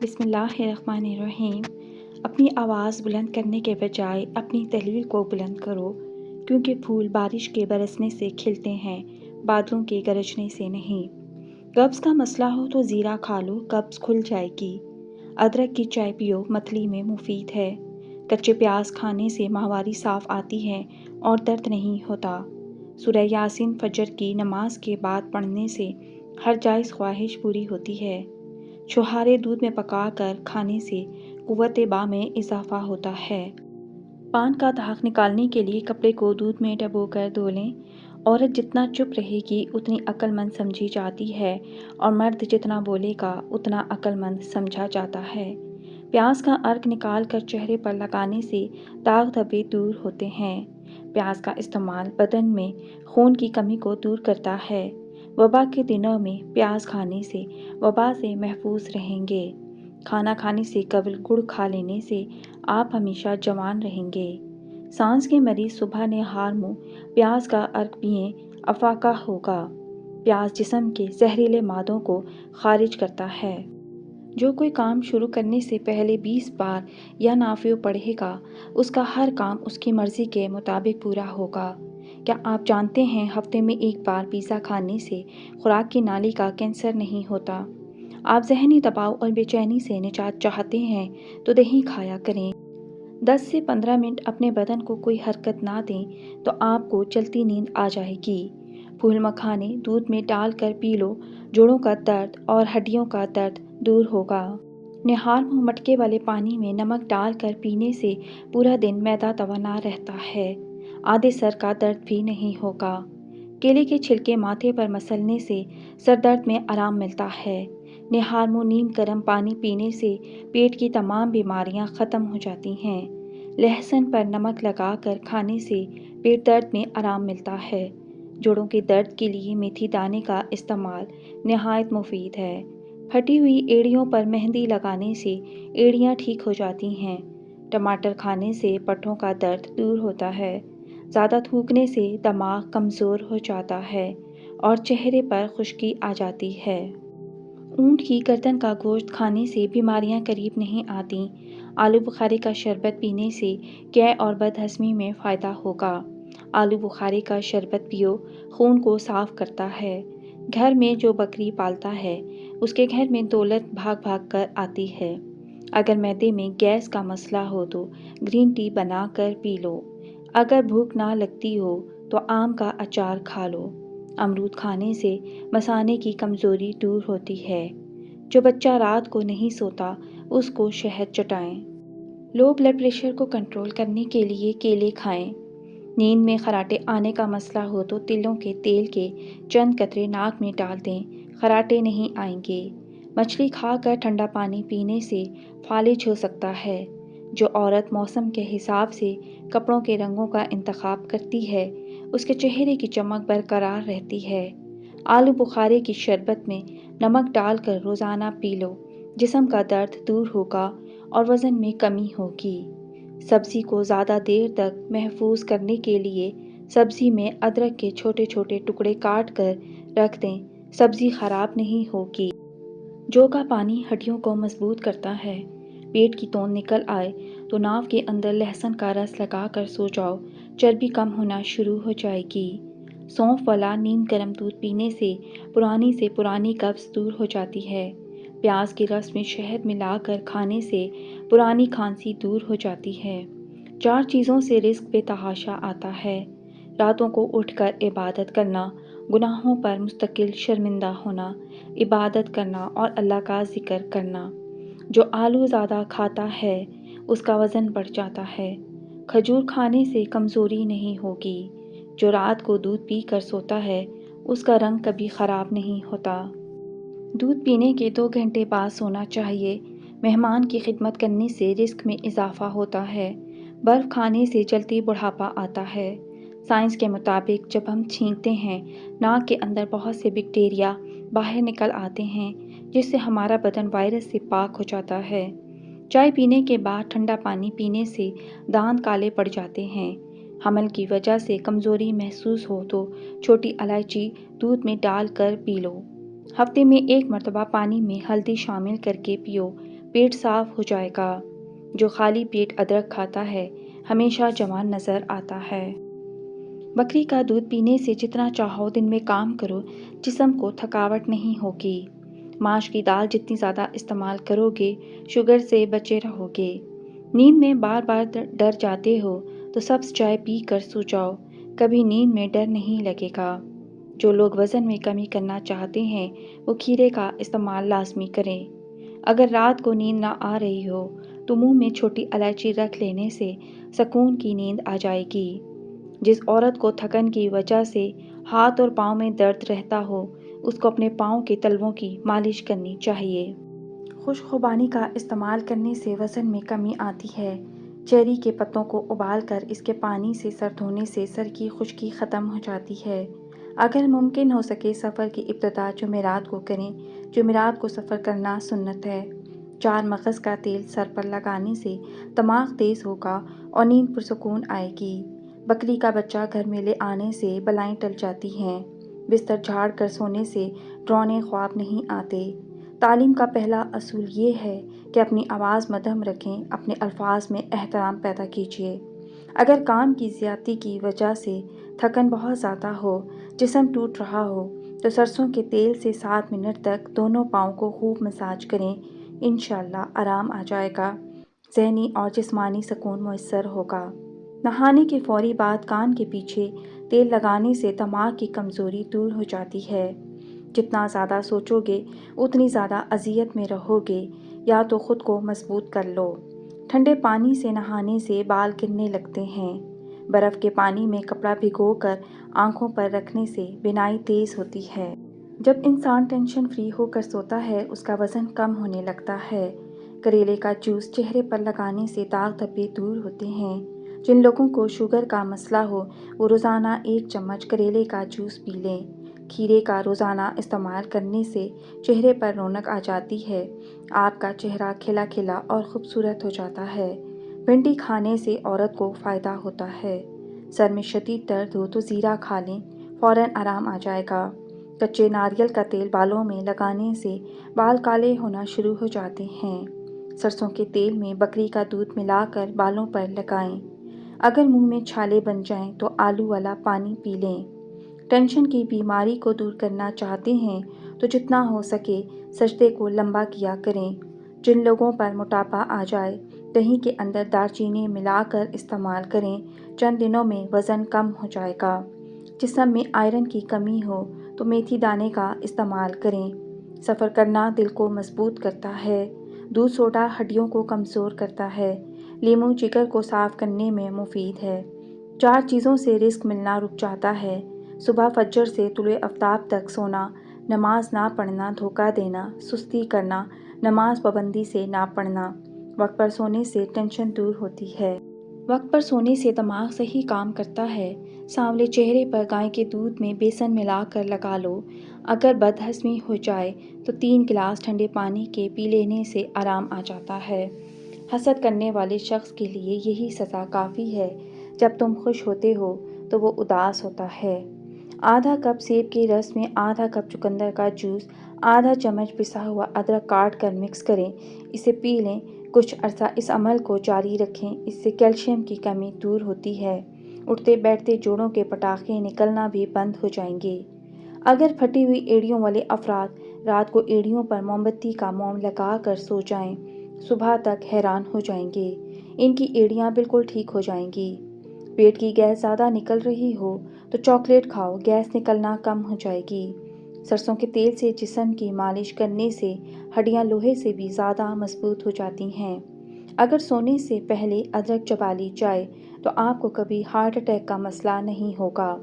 بسم اللہ الرحمن الرحیم۔ اپنی آواز بلند کرنے کے بجائے اپنی تحلیل کو بلند کرو، کیونکہ پھول بارش کے برسنے سے کھلتے ہیں، بادلوں کے گرجنے سے نہیں۔ قبض کا مسئلہ ہو تو زیرہ کھا لو، قبض کھل جائے گی۔ ادرک کی چائے پیو، متلی میں مفید ہے۔ کچے پیاز کھانے سے ماہواری صاف آتی ہے اور درد نہیں ہوتا۔ سورہ یاسین فجر کی نماز کے بعد پڑھنے سے ہر جائز خواہش پوری ہوتی ہے۔ چھوہارے دودھ میں پکا کر کھانے سے قوت باں میں اضافہ ہوتا ہے۔ پان کا داغ نکالنے کے لیے کپڑے کو دودھ میں ڈبو کر دھو لیں۔ عورت جتنا چپ رہے گی اتنی عقل مند سمجھی جاتی ہے، اور مرد جتنا بولے گا اتنا عقل مند سمجھا جاتا ہے۔ پیاز کا عرق نکال کر چہرے پر لگانے سے داغ دھبے دور ہوتے ہیں۔ پیاز کا استعمال بدن میں خون کی کمی کو دور کرتا ہے۔ وبا کے دنوں میں پیاز کھانے سے وبا سے محفوظ رہیں گے۔ کھانا کھانے سے قبل گڑ کھا لینے سے آپ ہمیشہ جوان رہیں گے۔ سانس کے مریض صبح نہار منہ پیاز کا عرق پئیں، افاقہ ہوگا۔ پیاز جسم کے زہریلے مادوں کو خارج کرتا ہے۔ جو کوئی کام شروع کرنے سے پہلے 20 بار یا نافع پڑھے گا، اس کا ہر کام اس کی مرضی کے مطابق پورا ہوگا۔ کیا آپ جانتے ہیں ہفتے میں ایک بار پیزا کھانے سے خوراک کی نالی کا کینسر نہیں ہوتا؟ آپ ذہنی دباؤ اور بے چینی سے نجات چاہتے ہیں تو دہی کھایا کریں۔ 10 سے 15 منٹ اپنے بدن کو کوئی حرکت نہ دیں تو آپ کو چلتی نیند آ جائے گی۔ پھول مکھانے دودھ میں ڈال کر پی لو، جوڑوں کا درد اور ہڈیوں کا درد دور ہوگا۔ نہار منہ مٹکے والے پانی میں نمک ڈال کر پینے سے پورا دن معدہ توانا رہتا ہے۔ آدھے سر کا درد بھی نہیں ہوگا۔ کیلے کے چھلکے ماتھے پر مسلنے سے سر درد میں آرام ملتا ہے۔ نہار منہ نیم گرم پانی پینے سے پیٹ کی تمام بیماریاں ختم ہو جاتی ہیں۔ لہسن پر نمک لگا کر کھانے سے پیٹ درد میں آرام ملتا ہے۔ جوڑوں کے درد کے لیے میتھی دانے کا استعمال نہایت مفید ہے۔ پھٹی ہوئی ایڑیوں پر مہندی لگانے سے ایڑیاں ٹھیک ہو جاتی ہیں۔ ٹماٹر کھانے سے پٹھوں کا درد دور ہوتا ہے۔ زیادہ تھوکنے سے دماغ کمزور ہو جاتا ہے اور چہرے پر خشکی آ جاتی ہے۔ اونٹ کی گردن کا گوشت کھانے سے بیماریاں قریب نہیں آتیں۔ آلو بخارے کا شربت پینے سے قے اور بد ہضمی میں فائدہ ہوگا۔ آلو بخارے کا شربت پیو، خون کو صاف کرتا ہے۔ گھر میں جو بکری پالتا ہے اس کے گھر میں دولت بھاگ بھاگ کر آتی ہے۔ اگر معدے میں گیس کا مسئلہ ہو تو گرین ٹی بنا کر پی لو۔ اگر بھوک نہ لگتی ہو تو آم کا اچار کھا لو۔ امرود کھانے سے مثانے کی کمزوری دور ہوتی ہے۔ جو بچہ رات کو نہیں سوتا اس کو شہد چٹائیں۔ لو بلڈ پریشر کو کنٹرول کرنے کے لیے کیلے کھائیں۔ نیند میں خراٹے آنے کا مسئلہ ہو تو تلوں کے تیل کے چند قطرے ناک میں ڈال دیں، خراٹے نہیں آئیں گے۔ مچھلی کھا کر ٹھنڈا پانی پینے سے فالج ہو سکتا ہے۔ جو عورت موسم کے حساب سے کپڑوں کے رنگوں کا انتخاب کرتی ہے اس کے چہرے کی چمک برقرار رہتی ہے۔ آلو بخارے کی شربت میں نمک ڈال کر روزانہ پی لو، جسم کا درد دور ہوگا اور وزن میں کمی ہوگی۔ سبزی کو زیادہ دیر تک محفوظ کرنے کے لیے سبزی میں ادرک کے چھوٹے چھوٹے ٹکڑے کاٹ کر رکھ دیں، سبزی خراب نہیں ہوگی۔ جو کا پانی ہڈیوں کو مضبوط کرتا ہے۔ پیٹ کی توند نکل آئے تو ناف کے اندر لہسن کا رس لگا کر سو جاؤ، چربی کم ہونا شروع ہو جائے گی۔ سونف والا نیم گرم دودھ پینے سے پرانی قبض دور ہو جاتی ہے۔ پیاز کے رس میں شہد ملا کر کھانے سے پرانی کھانسی دور ہو جاتی ہے۔ 4 چیزوں سے رزق بے تحاشا آتا ہے: راتوں کو اٹھ کر عبادت کرنا، گناہوں پر مستقل شرمندہ ہونا، عبادت کرنا اور اللہ کا ذکر کرنا۔ جو آلو زیادہ کھاتا ہے اس کا وزن بڑھ جاتا ہے۔ کھجور کھانے سے کمزوری نہیں ہوگی۔ جو رات کو دودھ پی کر سوتا ہے اس کا رنگ کبھی خراب نہیں ہوتا۔ دودھ پینے کے 2 گھنٹے بعد سونا چاہیے۔ مہمان کی خدمت کرنے سے رزق میں اضافہ ہوتا ہے۔ برف کھانے سے جلدی بڑھاپا آتا ہے۔ سائنس کے مطابق جب ہم چھینکتے ہیں ناک کے اندر بہت سے بیکٹیریا باہر نکل آتے ہیں، جس سے ہمارا بدن وائرس سے پاک ہو جاتا ہے۔ چائے پینے کے بعد ٹھنڈا پانی پینے سے دانت کالے پڑ جاتے ہیں۔ حمل کی وجہ سے کمزوری محسوس ہو تو چھوٹی الائچی دودھ میں ڈال کر پی لو۔ ہفتے میں 1 مرتبہ پانی میں ہلدی شامل کر کے پیو، پیٹ صاف ہو جائے گا۔ جو خالی پیٹ ادرک کھاتا ہے ہمیشہ جوان نظر آتا ہے۔ بکری کا دودھ پینے سے جتنا چاہو دن میں کام کرو، جسم کو تھکاوٹ نہیں ہوگی۔ ماش کی دال جتنی زیادہ استعمال کرو گے، شوگر سے بچے رہو گے۔ نیند میں بار بار ڈر جاتے ہو تو سبز چائے پی کر سو جاؤ، کبھی نیند میں ڈر نہیں لگے گا۔ جو لوگ وزن میں کمی کرنا چاہتے ہیں وہ کھیرے کا استعمال لازمی کریں۔ اگر رات کو نیند نہ آ رہی ہو تو منہ میں چھوٹی الائچی رکھ لینے سے سکون کی نیند آ جائے گی۔ جس عورت کو تھکن کی وجہ سے ہاتھ اور پاؤں میں درد رہتا ہو، اس کو اپنے پاؤں کے تلووں کی مالش کرنی چاہیے۔ خشک خوبانی کا استعمال کرنے سے وزن میں کمی آتی ہے۔ چیری کے پتوں کو ابال کر اس کے پانی سے سر دھونے سے سر کی خشکی ختم ہو جاتی ہے۔ اگر ممکن ہو سکے سفر کی ابتدا جمعرات کو کریں۔ جمعرات کو سفر کرنا سنت ہے۔ 4 مغز کا تیل سر پر لگانے سے دماغ تیز ہوگا اور نیند پرسکون آئے گی۔ بکری کا بچہ گھر میں لے آنے سے بلائیں ٹل جاتی ہیں۔ بستر جھاڑ کر سونے سے ڈراؤنے خواب نہیں آتے۔ تعلیم کا پہلا اصول یہ ہے کہ اپنی آواز مدھم رکھیں، اپنے الفاظ میں احترام پیدا کیجیے۔ اگر کام کی زیادتی کی وجہ سے تھکن بہت زیادہ ہو، جسم ٹوٹ رہا ہو، تو سرسوں کے تیل سے 7 منٹ تک دونوں پاؤں کو خوب مساج کریں، انشاءاللہ آرام آ جائے گا، ذہنی اور جسمانی سکون میسر ہوگا۔ نہانے کے فوری بعد کان کے پیچھے تیل لگانے سے دماغ کی کمزوری دور ہو جاتی ہے۔ جتنا زیادہ سوچو گے اتنی زیادہ اذیت میں رہو گے، یا تو خود کو مضبوط کر لو۔ ٹھنڈے پانی سے نہانے سے بال گرنے لگتے ہیں۔ برف کے پانی میں کپڑا بھگو کر آنکھوں پر رکھنے سے بینائی تیز ہوتی ہے۔ جب انسان ٹینشن فری ہو کر سوتا ہے اس کا وزن کم ہونے لگتا ہے۔ کریلے کا جوس چہرے پر لگانے سے داغ دھبے دور ہوتے ہیں۔ جن لوگوں کو شوگر کا مسئلہ ہو وہ روزانہ 1 چمچ کریلے کا جوس پی لیں۔ کھیرے کا روزانہ استعمال کرنے سے چہرے پر رونق آ جاتی ہے، آپ کا چہرہ کھلا کھلا اور خوبصورت ہو جاتا ہے۔ بھنڈی کھانے سے عورت کو فائدہ ہوتا ہے۔ سر میں شدید درد ہو تو زیرہ کھا لیں، فوراً آرام آ جائے گا۔ کچے ناریل کا تیل بالوں میں لگانے سے بال کالے ہونا شروع ہو جاتے ہیں۔ سرسوں کے تیل میں بکری کا دودھ ملا کر بالوں پر لگائیں۔ اگر منہ میں چھالے بن جائیں تو آلو والا پانی پی لیں۔ ٹینشن کی بیماری کو دور کرنا چاہتے ہیں تو جتنا ہو سکے سجدے کو لمبا کیا کریں۔ جن لوگوں پر موٹاپا آ جائے دہی کے اندر دار چینی ملا کر استعمال کریں، چند دنوں میں وزن کم ہو جائے گا۔ جسم میں آئرن کی کمی ہو تو میتھی دانے کا استعمال کریں۔ سفر کرنا دل کو مضبوط کرتا ہے۔ دودھ سوڈا ہڈیوں کو کمزور کرتا ہے۔ لیموں جگر کو صاف کرنے میں مفید ہے۔ 4 چیزوں سے رزق ملنا رک جاتا ہے: صبح فجر سے طلوع آفتاب تک سونا، نماز نہ پڑھنا، دھوکہ دینا، سستی کرنا، نماز پابندی سے نہ پڑھنا۔ وقت پر سونے سے ٹینشن دور ہوتی ہے۔ وقت پر سونے سے دماغ صحیح کام کرتا ہے۔ سانولے چہرے پر گائے کے دودھ میں بیسن ملا کر لگا لو۔ اگر بد ہضمی ہو جائے تو 3 گلاس ٹھنڈے پانی کے پی لینے سے آرام آ جاتا ہے۔ حسد کرنے والے شخص کے لیے یہی سزا کافی ہے: جب تم خوش ہوتے ہو تو وہ اداس ہوتا ہے۔ آدھا کپ سیب کے رس میں آدھا کپ چقندر کا جوس، آدھا چمچ پسا ہوا ادرک کاٹ کر مکس کریں، اسے پی لیں۔ کچھ عرصہ اس عمل کو جاری رکھیں، اس سے کیلشیم کی کمی دور ہوتی ہے۔ اٹھتے بیٹھتے جوڑوں کے پٹاخے نکلنا بھی بند ہو جائیں گے۔ اگر پھٹی ہوئی ایڑیوں والے افراد رات کو ایڑیوں پر موم بتی کا موم لگا کر سو جائیں، صبح تک حیران ہو جائیں گے، ان کی ایڑیاں بالکل ٹھیک ہو جائیں گی۔ پیٹ کی گیس زیادہ نکل رہی ہو تو چاکلیٹ کھاؤ، گیس نکلنا کم ہو جائے گی۔ سرسوں کے تیل سے جسم کی مالش کرنے سے ہڈیاں لوہے سے بھی زیادہ مضبوط ہو جاتی ہیں۔ اگر سونے سے پہلے ادرک چبا لی جائے تو آپ کو کبھی ہارٹ اٹیک کا مسئلہ نہیں ہوگا۔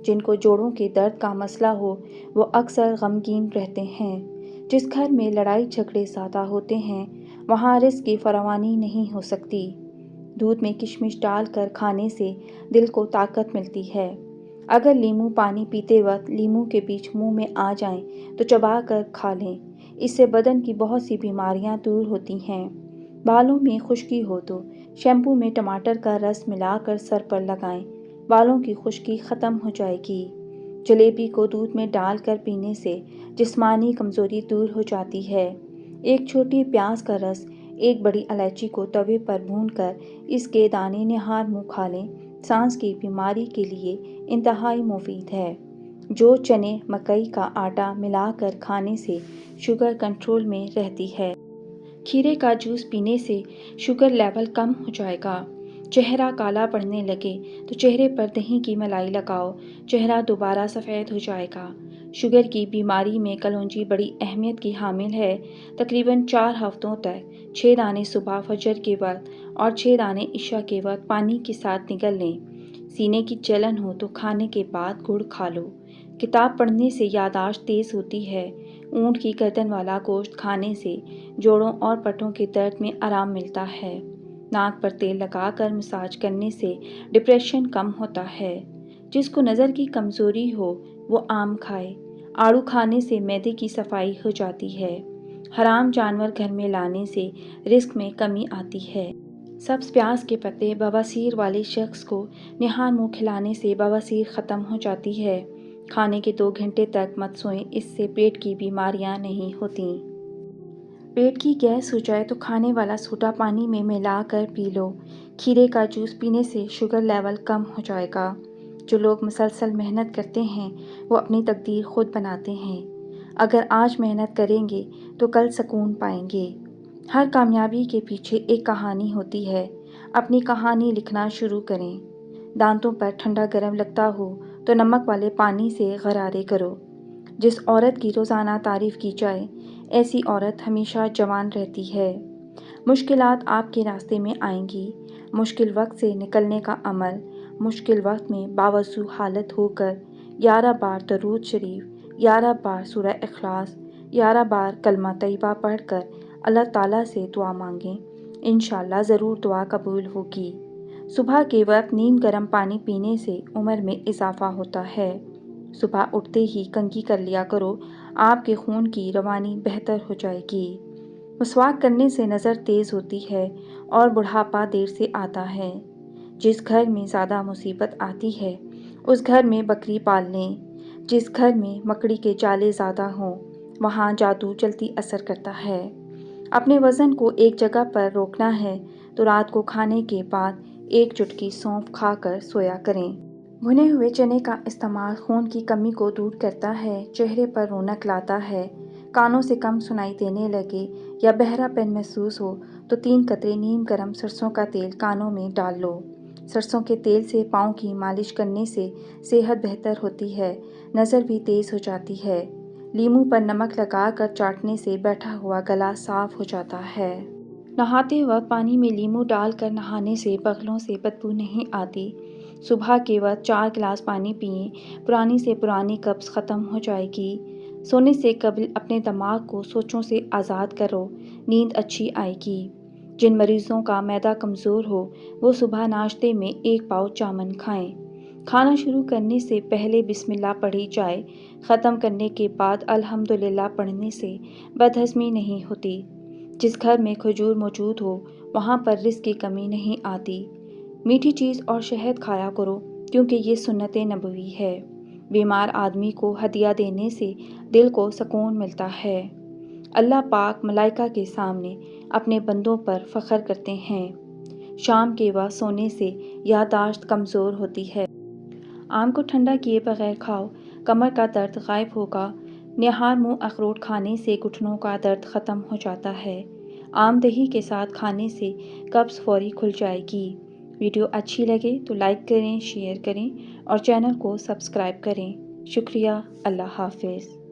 جن کو جوڑوں کے درد کا مسئلہ ہو وہ اکثر غمگین رہتے ہیں۔ جس گھر میں لڑائی جھگڑے زیادہ ہوتے ہیں وہاں رزق کی فراوانی نہیں ہو سکتی۔ دودھ میں کشمش ڈال کر کھانے سے دل کو طاقت ملتی ہے۔ اگر لیموں پانی پیتے وقت لیموں کے بیج منہ میں آ جائیں تو چبا کر کھا لیں، اس سے بدن کی بہت سی بیماریاں دور ہوتی ہیں۔ بالوں میں خشکی ہو تو شیمپو میں ٹماٹر کا رس ملا کر سر پر لگائیں، بالوں کی خشکی ختم ہو جائے گی۔ جلیبی کو دودھ میں ڈال کر پینے سے جسمانی کمزوری دور ہو جاتی ہے۔ ایک چھوٹی پیاز کا رس، ایک بڑی الائچی کو توے پر بھون کر اس کے دانے نہار منہ کھا لیں۔ سانس کی بیماری کے لیے انتہائی مفید ہے۔ جو چنے مکئی کا آٹا ملا کر کھانے سے شوگر کنٹرول میں رہتی ہے۔ کھیرے کا جوس پینے سے شوگر لیول کم ہو جائے گا۔ چہرہ کالا پڑنے لگے تو چہرے پر دہی کی ملائی لگاؤ، چہرہ دوبارہ سفید ہو جائے گا۔ شوگر کی بیماری میں کلونجی بڑی اہمیت کی حامل ہے۔ تقریباً 4 ہفتوں تک 6 دانے صبح فجر کے وقت اور 6 دانے عشاء کے وقت پانی کے ساتھ نگل لیں۔ سینے کی جلن ہو تو کھانے کے بعد گڑ کھا لو۔ کتاب پڑھنے سے یادداشت تیز ہوتی ہے۔ اونٹ کی گردن والا گوشت کھانے سے جوڑوں اور پٹھوں کے درد میں آرام ملتا ہے۔ ناک پر تیل لگا کر مساج کرنے سے ڈپریشن کم ہوتا ہے۔ جس کو نظر کی کمزوری ہو وہ آم کھائے۔ آڑو کھانے سے معدے کی صفائی ہو جاتی ہے۔ حرام جانور گھر میں لانے سے رزق میں کمی آتی ہے۔ سبز پیاز کے پتے بواسیر والے شخص کو نہار منہ کھلانے سے بواسیر ختم ہو جاتی ہے۔ کھانے کے 2 گھنٹے تک مت سوئیں، اس سے پیٹ کی بیماریاں نہیں ہوتیں۔ پیٹ کی گیس ہو جائے تو کھانے والا سوڈا پانی میں ملا کر پی لو۔ کھیرے کا جوس پینے سے شوگر لیول کم ہو جائے گا۔ جو لوگ مسلسل محنت کرتے ہیں وہ اپنی تقدیر خود بناتے ہیں۔ اگر آج محنت کریں گے تو کل سکون پائیں گے۔ ہر کامیابی کے پیچھے ایک کہانی ہوتی ہے۔ اپنی کہانی لکھنا شروع کریں۔ دانتوں پر ٹھنڈا گرم لگتا ہو تو نمک والے پانی سے غرارے کرو۔ جس عورت کی روزانہ تعریف کی جائے ایسی عورت ہمیشہ جوان رہتی ہے۔ مشکلات آپ کے راستے میں آئیں گی۔ مشکل وقت سے نکلنے کا عمل، مشکل وقت میں باوضو حالت ہو کر 11 بار درود شریف، 11 بار سورہ اخلاص، 11 بار کلمہ طیبہ پڑھ کر اللہ تعالیٰ سے دعا مانگیں، انشاءاللہ ضرور دعا قبول ہوگی۔ صبح کے وقت نیم گرم پانی پینے سے عمر میں اضافہ ہوتا ہے۔ صبح اٹھتے ہی کنگھی کر لیا کرو، آپ کے خون کی روانی بہتر ہو جائے گی۔ مسواک کرنے سے نظر تیز ہوتی ہے اور بڑھاپا دیر سے آتا ہے۔ جس گھر میں زیادہ مصیبت آتی ہے اس گھر میں بکری پال لیں۔ جس گھر میں مکڑی کے جالے زیادہ ہوں وہاں جادو جلدی اثر کرتا ہے۔ اپنے وزن کو ایک جگہ پر روکنا ہے تو رات کو کھانے کے بعد 1 چٹکی سونف کھا کر سویا کریں۔ بھنے ہوئے چنے کا استعمال خون کی کمی کو دور کرتا ہے، چہرے پر رونق لاتا ہے۔ کانوں سے کم سنائی دینے لگے یا بہرا پن محسوس ہو تو 3 قطرے نیم گرم سرسوں کا تیل کانوں میں ڈال لو۔ سرسوں کے تیل سے پاؤں کی مالش کرنے سے صحت بہتر ہوتی ہے، نظر بھی تیز ہو جاتی ہے۔ لیموں پر نمک لگا کر چاٹنے سے بیٹھا ہوا گلا صاف ہو جاتا ہے۔ نہاتے وقت پانی میں لیموں ڈال کر نہانے سے بغلوں سے بدبو نہیں آتی۔ صبح کے وقت 4 گلاس پانی پئیں، پرانی سے پرانی قبض ختم ہو جائے گی۔ سونے سے قبل اپنے دماغ کو سوچوں سے آزاد کرو، نیند اچھی آئے گی۔ جن مریضوں کا معدہ کمزور ہو وہ صبح ناشتے میں 1 پاؤ جامن کھائیں۔ کھانا شروع کرنے سے پہلے بسم اللہ پڑھی جائے، ختم کرنے کے بعد الحمدللہ پڑھنے سے بدہضمی نہیں ہوتی۔ جس گھر میں کھجور موجود ہو وہاں پر رزق کی کمی نہیں آتی۔ میٹھی چیز اور شہد کھایا کرو کیونکہ یہ سنت نبوی ہے۔ بیمار آدمی کو ہدیہ دینے سے دل کو سکون ملتا ہے۔ اللہ پاک ملائکہ کے سامنے اپنے بندوں پر فخر کرتے ہیں۔ شام کے وقت سونے سے یادداشت کمزور ہوتی ہے۔ آم کو ٹھنڈا کیے بغیر کھاؤ، کمر کا درد غائب ہوگا۔ نہار منہ اخروٹ کھانے سے گھٹنوں کا درد ختم ہو جاتا ہے۔ آم دہی کے ساتھ کھانے سے قبض فوری کھل جائے گی۔ ویڈیو اچھی لگے تو لائک کریں، شیئر کریں اور چینل کو سبسکرائب کریں۔ شکریہ۔ اللہ حافظ۔